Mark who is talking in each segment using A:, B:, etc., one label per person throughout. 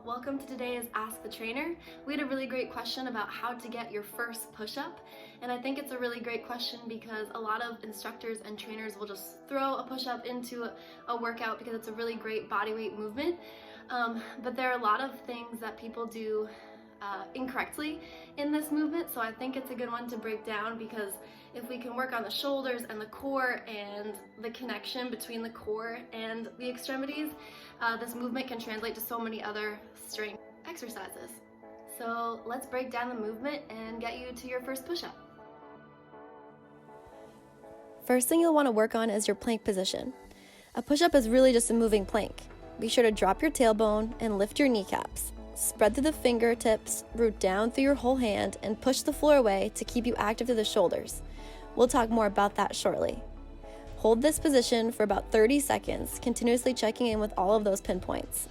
A: all, welcome to today's Ask the Trainer. We had a really great question about how to get your first push-up, and I think it's a really great question because a lot of instructors and trainers will just throw a push-up into a workout because it's a really great body weight movement, but there are a lot of things that people do incorrectly in this movement, so I think it's a good one to break down because if we can work on the shoulders and the core and the connection between the core and the extremities, this movement can translate to so many other strength exercises. So let's break down the movement and get you to your first push-up.
B: First thing you'll want to work on is your plank position. A push-up is really just a moving plank. Be sure to drop your tailbone and lift your kneecaps. Spread through the fingertips, root down through your whole hand, and push the floor away to keep you active through the shoulders. We'll talk more about that shortly. Hold this position for about 30 seconds, continuously checking in with all of those pinpoints.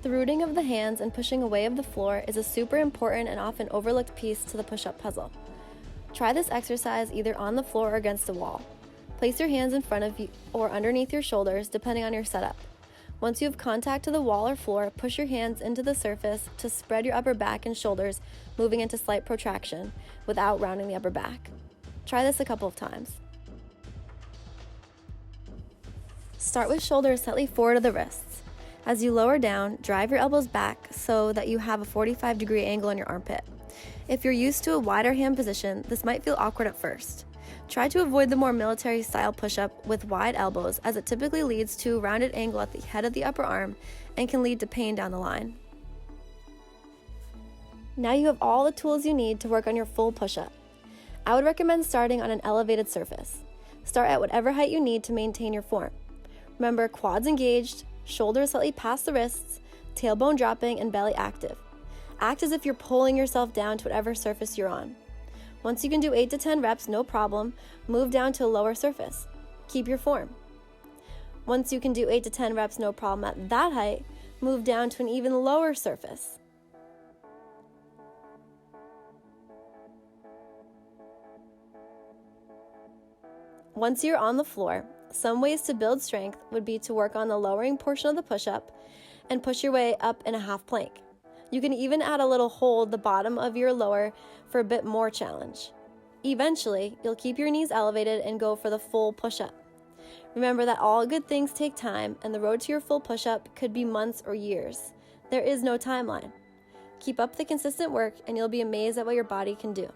B: The rooting of the hands and pushing away of the floor is a super important and often overlooked piece to the push-up puzzle. Try this exercise either on the floor or against a wall. Place your hands in front of you or underneath your shoulders, depending on your setup. Once you have contact to the wall or floor, push your hands into the surface to spread your upper back and shoulders, moving into slight protraction without rounding the upper back. Try this a couple of times. Start with shoulders slightly forward of the wrists. As you lower down, drive your elbows back so that you have a 45-degree angle in your armpit. If you're used to a wider hand position, this might feel awkward at first. Try to avoid the more military-style push-up with wide elbows, as it typically leads to a rounded angle at the head of the upper arm and can lead to pain down the line. Now you have all the tools you need to work on your full push-up. I would recommend starting on an elevated surface. Start at whatever height you need to maintain your form. Remember, quads engaged, shoulders slightly past the wrists, tailbone dropping, and belly active. Act as if you're pulling yourself down to whatever surface you're on. Once you can do 8 to 10 reps, no problem, move down to a lower surface. Keep your form. Once you can do 8 to 10 reps, no problem at that height, move down to an even lower surface. Once you're on the floor, some ways to build strength would be to work on the lowering portion of the push-up and push your way up in a half plank. You can even add a little hold the bottom of your lower for a bit more challenge. Eventually, you'll keep your knees elevated and go for the full push-up. Remember that all good things take time, and the road to your full push-up could be months or years. There is no timeline. Keep up the consistent work, and you'll be amazed at what your body can do.